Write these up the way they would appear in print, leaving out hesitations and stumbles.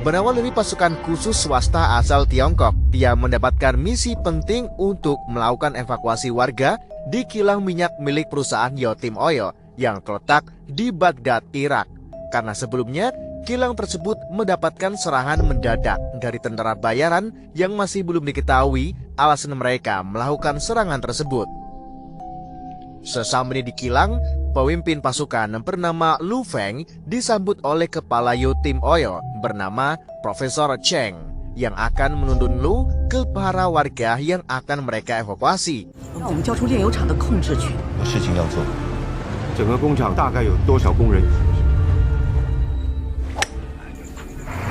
Berawal dari pasukan khusus swasta asal Tiongkok, dia mendapatkan misi penting untuk melakukan evakuasi warga di kilang minyak milik perusahaan Yotim Oil yang terletak di Baghdad, Irak. Karena sebelumnya, kilang tersebut mendapatkan serangan mendadak dari tentara bayaran yang masih belum diketahui alasan mereka melakukan serangan tersebut. Sesamanya di kilang, pemimpin pasukan bernama Lu Feng disambut oleh kepala Yotim Oil bernama Profesor Cheng yang akan menuntun Lu ke para warga yang akan mereka evakuasi.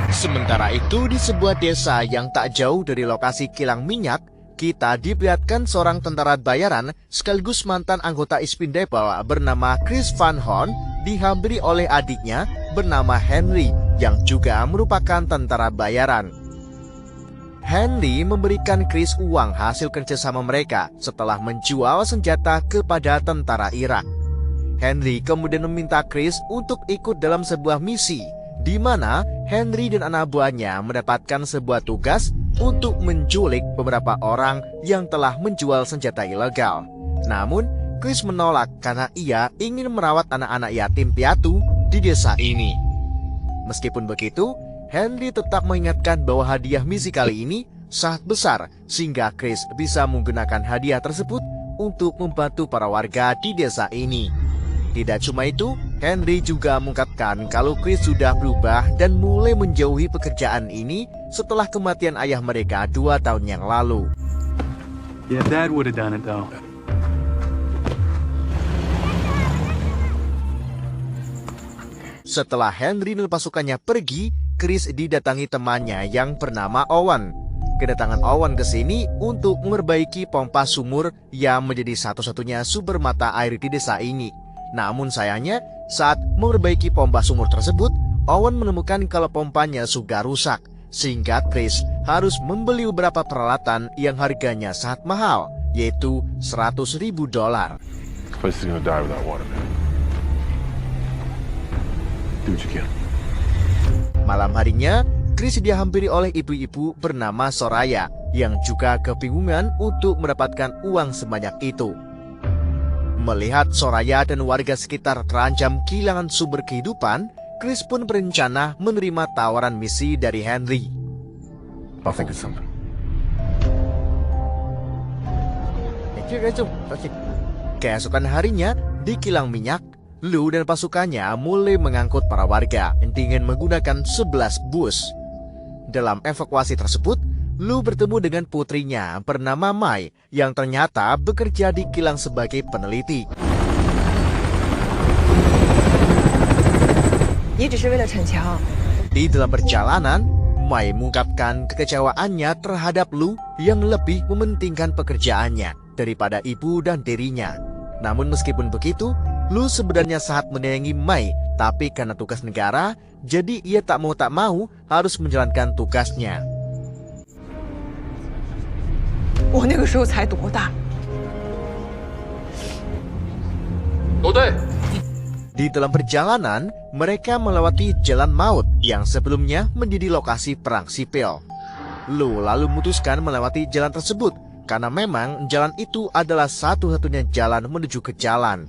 Sementara itu, di sebuah desa yang tak jauh dari lokasi kilang minyak, kita diperlihatkan seorang tentara bayaran sekaligus mantan anggota Expendable bernama Chris Van Horn dihampiri oleh adiknya bernama Henry yang juga merupakan tentara bayaran. Henry memberikan Chris uang hasil kerjasama mereka setelah menjual senjata kepada tentara Irak. Henry kemudian meminta Chris untuk ikut dalam sebuah misi di mana Henry dan anak buahnya mendapatkan sebuah tugas untuk menculik beberapa orang yang telah menjual senjata ilegal. Namun, Chris menolak karena ia ingin merawat anak-anak yatim piatu di desa ini. Meskipun begitu, Henry tetap mengingatkan bahwa hadiah misi kali ini sangat besar sehingga Chris bisa menggunakan hadiah tersebut untuk membantu para warga di desa ini. Tidak cuma itu, Henry juga mengungkapkan kalau Chris sudah berubah dan mulai menjauhi pekerjaan ini setelah kematian ayah mereka 2 tahun yang lalu. Yeah, Dad would have done it though. Setelah Henry dan pasukannya pergi, Chris didatangi temannya yang bernama Owen. Kedatangan Owen ke sini untuk memperbaiki pompa sumur yang menjadi satu-satunya sumber mata air di desa ini. Namun sayangnya, saat memperbaiki pompa sumur tersebut, Owen menemukan kalau pompanya sudah rusak, sehingga Chris harus membeli beberapa peralatan yang harganya sangat mahal, yaitu $100,000. Malam harinya, Chris dihampiri oleh ibu-ibu bernama Soraya yang juga kebingungan untuk mendapatkan uang sebanyak itu. Melihat Soraya dan warga sekitar terancam kehilangan sumber kehidupan, Chris pun berencana menerima tawaran misi dari Henry. Keesokan harinya, di kilang minyak, Lu dan pasukannya mulai mengangkut para warga dengan menggunakan 11 bus. Dalam evakuasi tersebut, Lu bertemu dengan putrinya bernama Mai yang ternyata bekerja di kilang sebagai peneliti. Di dalam perjalanan, Mai mengungkapkan kekecewaannya terhadap Lu yang lebih mementingkan pekerjaannya daripada ibu dan dirinya. Namun meskipun begitu, Lu sebenarnya sangat menyayangi Mai, tapi karena tugas negara, jadi ia tak mau harus menjalankan tugasnya. Di dalam perjalanan, mereka melewati jalan maut yang sebelumnya menjadi lokasi perang sipil. Lu lalu memutuskan melewati jalan tersebut karena memang jalan itu adalah satu-satunya jalan menuju ke jalan.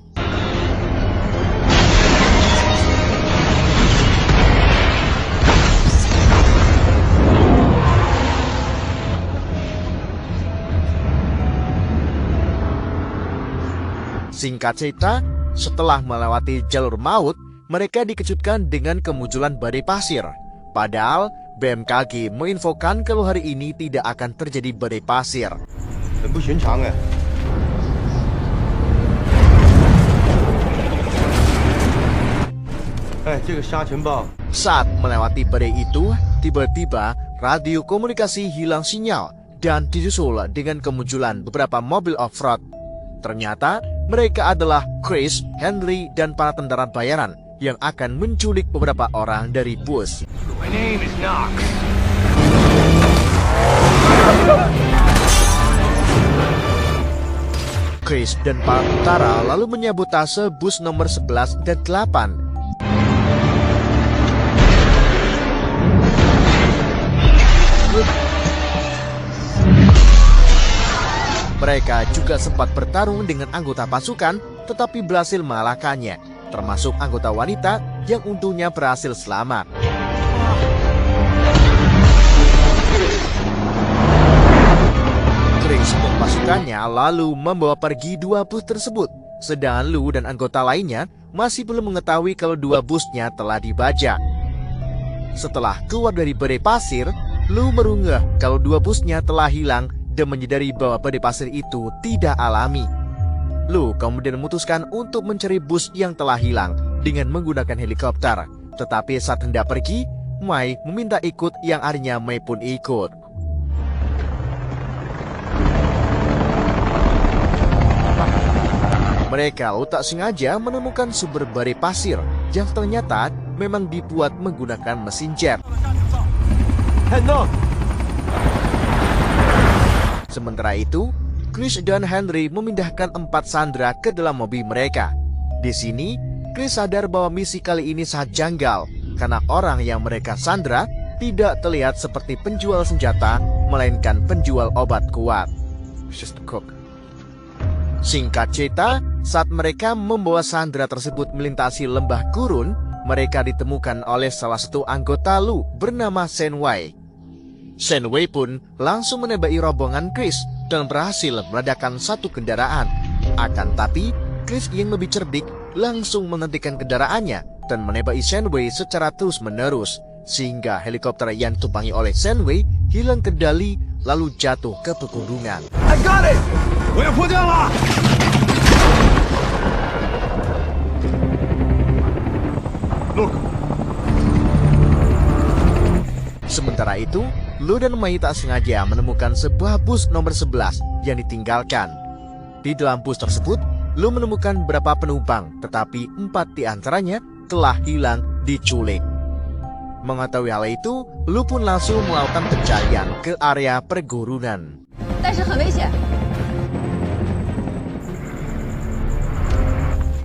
Singkat cerita, setelah melewati jalur maut, mereka dikejutkan dengan kemunculan badai pasir. Padahal, BMKG menginfokan kalau hari ini tidak akan terjadi badai pasir. Saat melewati badai itu, tiba-tiba radio komunikasi hilang sinyal dan disusul dengan kemunculan beberapa mobil off-road. Ternyata mereka adalah Chris, Henry, dan para tentara bayaran yang akan menculik beberapa orang dari bus. My name is Knox. Chris dan para tentara lalu menyabotase bus nomor 11 dan 8. Mereka juga sempat bertarung dengan anggota pasukan, tetapi berhasil mengalahkannya, termasuk anggota wanita yang untungnya berhasil selamat. Chris dan pasukannya lalu membawa pergi 2 bus tersebut, sedangkan Lou dan anggota lainnya masih belum mengetahui kalau 2 busnya telah dibajak. Setelah keluar dari badai pasir, Lou merungah kalau 2 busnya telah hilang dan menyadari bahwa badai pasir itu tidak alami. Lou kemudian memutuskan untuk mencari bus yang telah hilang dengan menggunakan helikopter. Tetapi saat hendak pergi, Mai meminta ikut yang akhirnya Mai pun ikut. Mereka tak sengaja menemukan sumber badai pasir yang ternyata memang dibuat menggunakan mesin jet. Sementara itu, Chris dan Henry memindahkan 4 sandera ke dalam mobil mereka. Di sini, Chris sadar bahwa misi kali ini sangat janggal karena orang yang mereka sandera tidak terlihat seperti penjual senjata, melainkan penjual obat kuat. Singkat cerita, saat mereka membawa sandera tersebut melintasi lembah gurun, mereka ditemukan oleh salah satu anggota Lou bernama Shenwei. Shenwei pun langsung menembaki rombongan Chris dan berhasil meledakkan satu kendaraan. Akan tapi, Chris yang lebih cerdik langsung menghentikan kendaraannya dan menembaki Shenwei secara terus-menerus, sehingga helikopter yang ditumpangi oleh Shenwei hilang kendali lalu jatuh ke pegunungan. I got it! 我要破掉了！ Look. Sementara itu, Lou dan Mai tak sengaja menemukan sebuah bus nomor 11 yang ditinggalkan. Di dalam bus tersebut, Lou menemukan beberapa penumpang, tetapi 4 di antaranya telah hilang diculik. Mengetahui hal itu, Lou pun langsung melakukan pencarian ke area pergurunan. 但是很危险。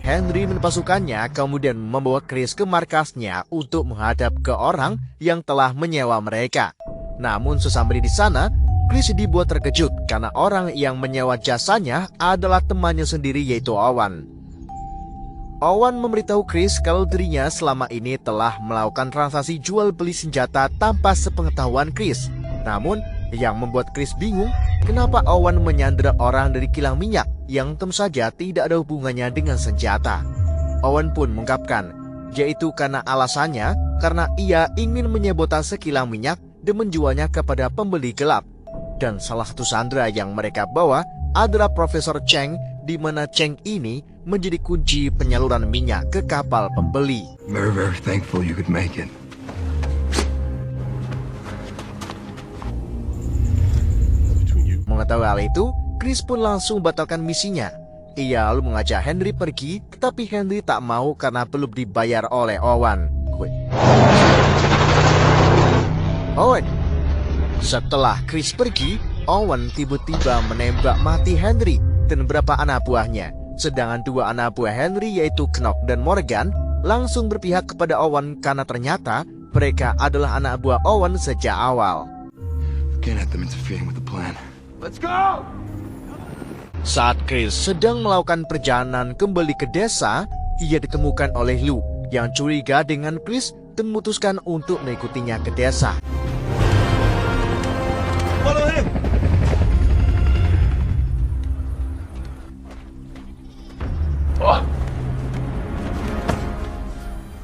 Henry dan pasukannya kemudian membawa Chris ke markasnya untuk menghadap ke orang yang telah menyewa mereka. Namun sesampai di sana, Chris dibuat terkejut karena orang yang menyewa jasanya adalah temannya sendiri, yaitu Owen. Owen memberitahu Chris kalau dirinya selama ini telah melakukan transaksi jual beli senjata tanpa sepengetahuan Chris. Namun yang membuat Chris bingung, kenapa Owen menyandera orang dari kilang minyak yang tentu saja tidak ada hubungannya dengan senjata. Owen pun mengungkapkan, yaitu karena alasannya karena ia ingin menyabotase kilang minyak dan menjualnya kepada pembeli gelap. Dan salah satu sandera yang mereka bawa adalah Profesor Cheng, di mana Cheng ini menjadi kunci penyaluran minyak ke kapal pembeli. Very, very thankful you could make it. Mengetahui hal itu, Chris pun langsung batalkan misinya. Ia lalu mengajak Henry pergi, tetapi Henry tak mau karena belum dibayar oleh Owen. Setelah Chris pergi, Owen tiba-tiba menembak mati Henry dan beberapa anak buahnya. Sedangkan 2 anak buah Henry, yaitu Knock dan Morgan, langsung berpihak kepada Owen karena ternyata mereka adalah anak buah Owen sejak awal. Can't have them interfering with the plan. Let's go! Saat Chris sedang melakukan perjalanan kembali ke desa, ia ditemukan oleh Lou yang curiga dengan Chris dan memutuskan untuk mengikutinya ke desa. Follow him!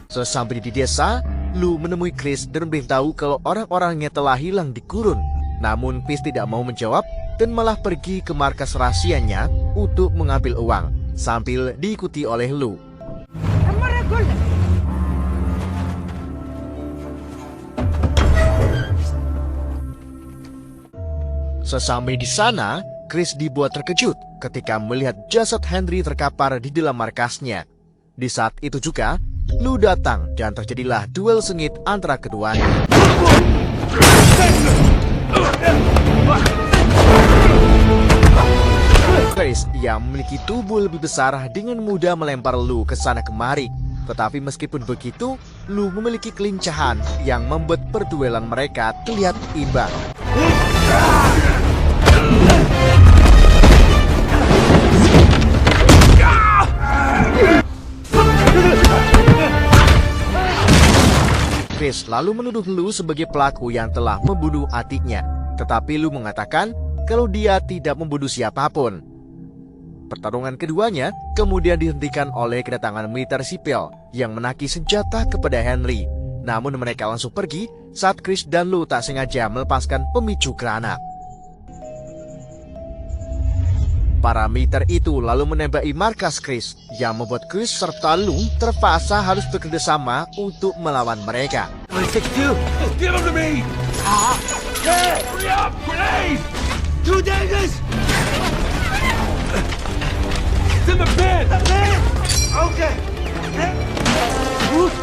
Sesampai di desa, Lou menemui Chris dan memberitahu kalau orang-orangnya telah hilang di gurun. Namun Chris tidak mau menjawab dan malah pergi ke markas rahasianya untuk mengambil uang sambil diikuti oleh Lou. Sesampai di sana, Chris dibuat terkejut ketika melihat jasad Henry terkapar di dalam markasnya. Di saat itu juga, Lou datang dan terjadilah duel sengit antara keduanya. Chris yang memiliki tubuh lebih besar dengan mudah melempar Lou ke sana kemari. Tetapi meskipun begitu, Lou memiliki kelincahan yang membuat perduelan mereka terlihat imbang. Chris lalu menuduh Lu sebagai pelaku yang telah membunuh adiknya. Tetapi Lu mengatakan kalau dia tidak membunuh siapapun. Pertarungan keduanya kemudian dihentikan oleh kedatangan militer sipil yang menaki senjata kepada Henry. Namun mereka langsung pergi saat Chris dan Lu tak sengaja melepaskan pemicu granat. Para militer itu lalu menembaki markas Chris yang membuat Chris serta Lu terpaksa harus bekerja sama untuk melawan mereka. 62. Give him to me. Hey, hurry up! Grenade! 2 daggers! It's in the bin! The bin! Okay.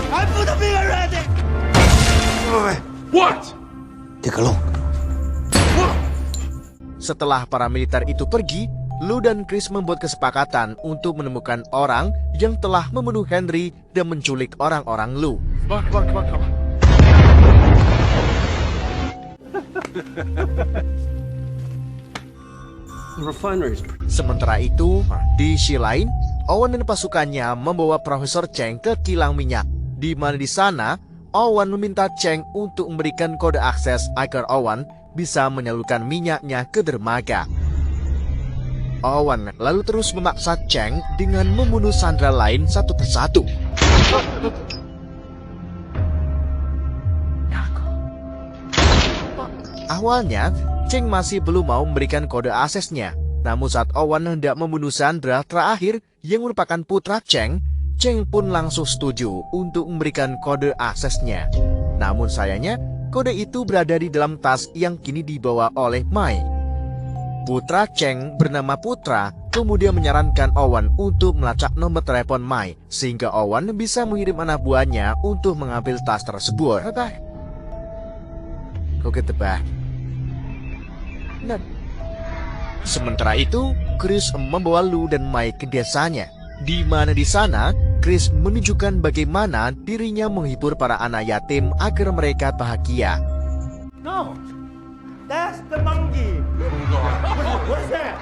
I put the bin already! What? Take a look. Setelah para militer itu pergi, Lu dan Chris membuat kesepakatan untuk menemukan orang yang telah membunuh Henry dan menculik orang-orang Lu. Come on. The refineries. Sementara itu, di sisi lain, Owen dan pasukannya membawa Profesor Cheng ke kilang minyak, di mana di sana Owen meminta Cheng untuk memberikan kode akses agar Owen bisa menyalurkan minyaknya ke dermaga. Owen lalu terus memaksa Cheng dengan membunuh sandera lain satu persatu. Awalnya, Cheng masih belum mau memberikan kode aksesnya. Namun saat Owen hendak membunuh sandera terakhir yang merupakan putra Cheng, Cheng pun langsung setuju untuk memberikan kode aksesnya. Namun sayangnya, kode itu berada di dalam tas yang kini dibawa oleh Mai. Putra Cheng bernama Putra kemudian menyarankan Owen untuk melacak nomor telepon Mai sehingga Owen bisa mengirim anak buahnya untuk mengambil tas tersebut. Sementara itu, Chris membawa Lu dan Mai ke desanya, di mana di sana Chris menunjukkan bagaimana dirinya menghibur para anak yatim agar mereka bahagia. No, that's the monkey. What's that?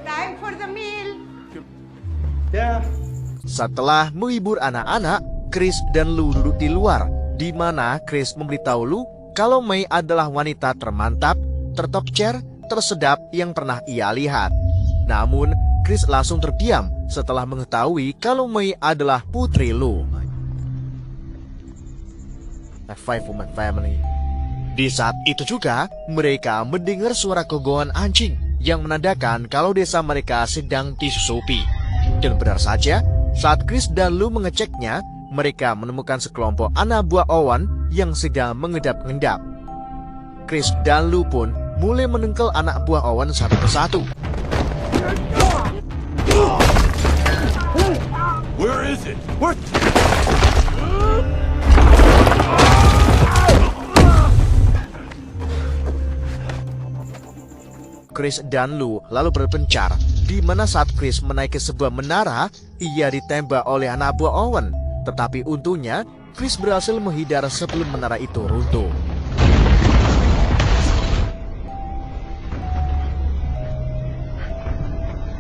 Time for the meal. Yeah. Setelah menghibur anak-anak, Chris dan Lu duduk di luar, di mana Chris memberitahu Lu kalau Mai adalah wanita termantap, tertopcer, tersedap yang pernah ia lihat. Namun, Chris langsung terdiam setelah mengetahui kalau Mai adalah putri Lu. A 5-woman family. Di saat itu juga, mereka mendengar suara gogohan anjing yang menandakan kalau desa mereka sedang disusupi. Dan benar saja, saat Chris dan Lu mengeceknya, mereka menemukan sekelompok anak buah Owen yang sedang mengedap-ngedap. Chris dan Lu pun mulai menengkel anak buah Owen satu persatu. Where is it? Chris dan Lu lalu berpencar, di mana saat Chris menaiki sebuah menara, ia ditembak oleh anak buah Owen. Tetapi untungnya, Chris berhasil menghindar sebelum menara itu runtuh.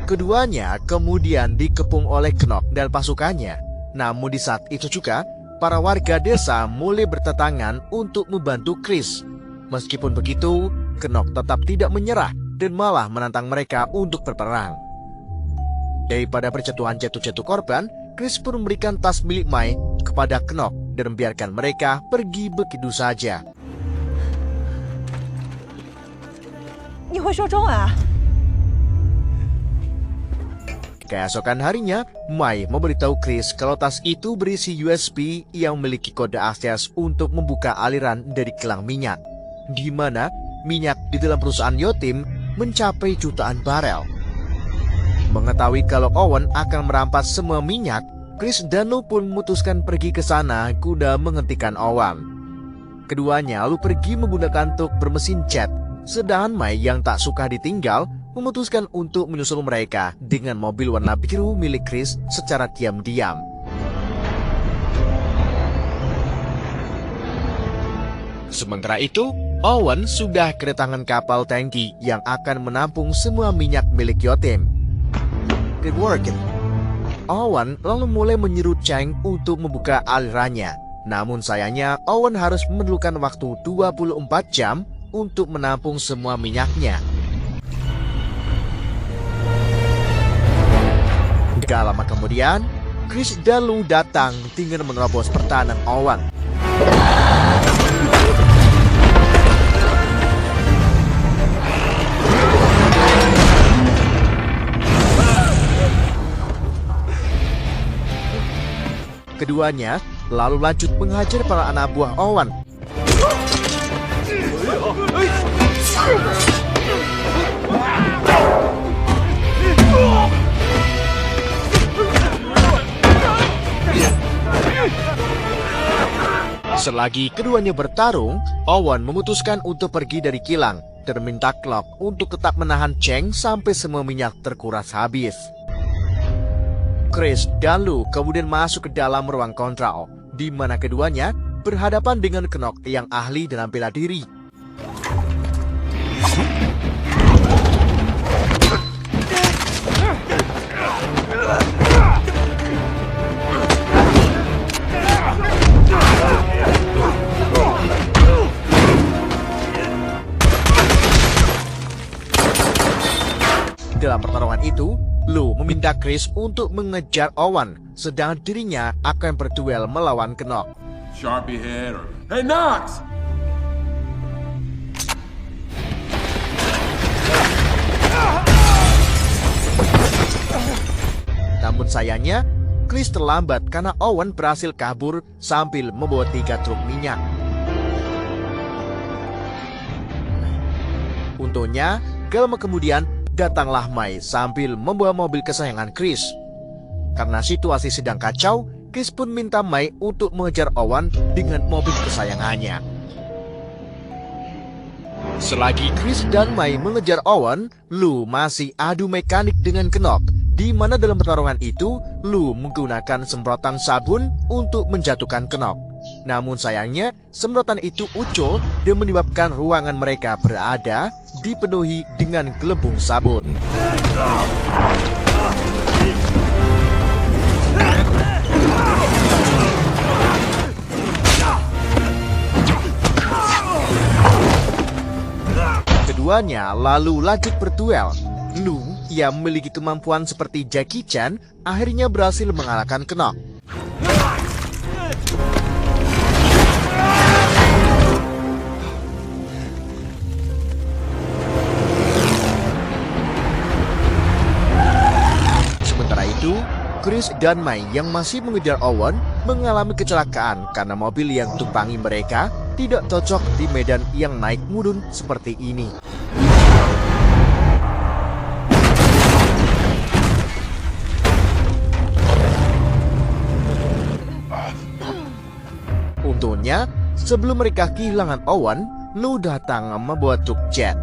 Keduanya kemudian dikepung oleh Knock dan pasukannya. Namun di saat itu juga, para warga desa mulai berdatangan untuk membantu Chris. Meskipun begitu, Knock tetap tidak menyerah dan malah menantang mereka untuk berperang. Daripada berjatuhan-jatuh korban, Chris pun memberikan tas milik Mai kepada Knock dan membiarkan mereka pergi begitu saja. 你会说中文啊？ Keesokan harinya, Mai memberitahu Chris kalau tas itu berisi USB yang memiliki kode akses untuk membuka aliran dari kilang minyak, di mana minyak di dalam perusahaan Yotim mencapai jutaan barel. Mengetahui kalau Owen akan merampas semua minyak, Chris dan Lu pun memutuskan pergi ke sana guna menghentikan Owen. Keduanya lalu pergi menggunakan truk bermesin jet, sedangkan Mai yang tak suka ditinggal memutuskan untuk menyusul mereka dengan mobil warna biru milik Chris secara diam-diam. Sementara itu, Owen sudah kedatangan kapal tangki yang akan menampung semua minyak milik Yotim. Good work. Owen lalu mulai menyuruh Cheng untuk membuka alirannya. Namun sayangnya Owen harus memerlukan waktu 24 jam untuk menampung semua minyaknya. Gak lama kemudian, Chris dan Lou datang dengan menerobos pertahanan Owen. Keduanya lalu lanjut menghajar para anak buah Owen. Selagi keduanya bertarung, Owen memutuskan untuk pergi dari kilang dan meminta Clock untuk tetap menahan Cheng sampai semua minyak terkuras habis. Chris dan Lou kemudian masuk ke dalam ruang kontrol, di mana keduanya berhadapan dengan Knock yang ahli dalam bela diri. Dalam pertarungan itu, Lou meminta Chris untuk mengejar Owen, sedang dirinya akan berduel melawan Knock. Sharpie head or... Hey, Knox! Namun sayangnya, Chris terlambat karena Owen berhasil kabur sambil membawa 3 truk minyak. Untungnya, gak lama kemudian datanglah Mai sambil membawa mobil kesayangan Chris. Karena situasi sedang kacau, Chris pun minta Mai untuk mengejar Owen dengan mobil kesayangannya. Selagi Chris dan Mai mengejar Owen, Lou masih adu mekanik dengan Knock, di mana dalam pertarungan itu Lou menggunakan semprotan sabun untuk menjatuhkan Knock. Namun sayangnya, semprotan itu ucul dan menyebabkan ruangan mereka berada dipenuhi dengan gelembung sabun. Keduanya lalu lanjut berduel. Lou yang memiliki kemampuan seperti Jackie Chan akhirnya berhasil mengalahkan Knock. Chris dan Mai yang masih mengejar Owen mengalami kecelakaan karena mobil yang tumpangi mereka tidak cocok di medan yang naik mudun seperti ini. Untungnya, sebelum mereka kehilangan Owen, Lou datang membawa truk jet.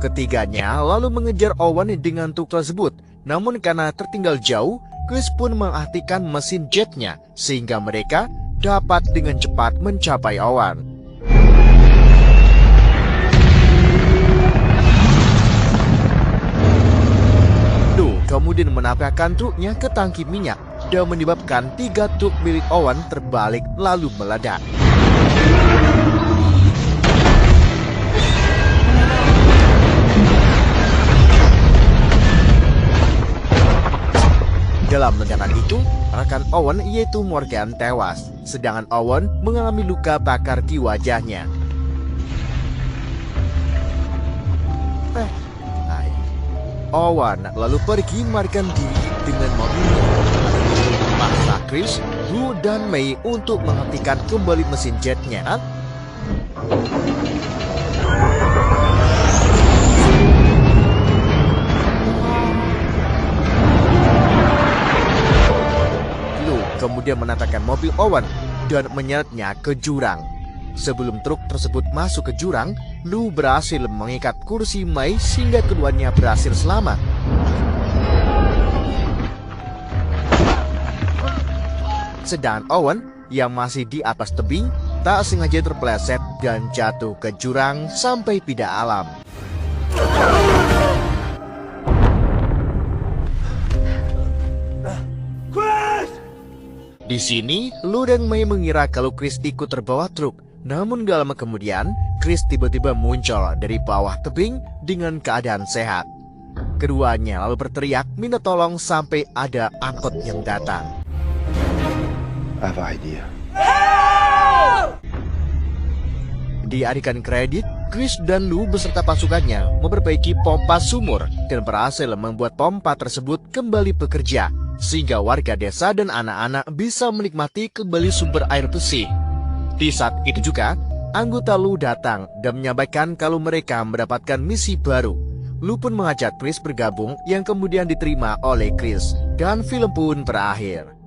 Ketiganya lalu mengejar Owen dengan truk tersebut, namun karena tertinggal jauh, Chris pun mengaktifkan mesin jetnya sehingga mereka dapat dengan cepat mencapai Owen. Lou kemudian menabrakkan truknya ke tangki minyak dan menyebabkan 3 truk milik Owen terbalik lalu meledak. Dalam ledakan itu, rekan Owen yaitu Morgan tewas, sedangkan Owen mengalami luka bakar di wajahnya. Owen lalu pergi melarikan diri dengan mobilnya. Memaksa Chris, Lou, dan Mai untuk menghentikan kembali mesin jetnya. Kemudian menatakan mobil Owen dan menyeretnya ke jurang. Sebelum truk tersebut masuk ke jurang, Lou berhasil mengikat kursi Mai sehingga keduanya berhasil selamat. Sedangkan Owen yang masih di atas tebing tak sengaja terpeleset dan jatuh ke jurang sampai pindah alam. Di sini, Lu dan Mei mengira kalau Chris ikut terbawa truk. Namun gak lama kemudian, Chris tiba-tiba muncul dari bawah tebing dengan keadaan sehat. Keduanya lalu berteriak minta tolong sampai ada angkot yang datang. I have an idea. Di adegan kredit, Chris dan Lu beserta pasukannya memperbaiki pompa sumur dan berhasil membuat pompa tersebut kembali bekerja, sehingga warga desa dan anak-anak bisa menikmati kembali sumber air bersih. Di saat itu juga, anggota Lu datang dan menyampaikan kalau mereka mendapatkan misi baru. Lu pun mengajak Chris bergabung yang kemudian diterima oleh Chris, dan film pun berakhir.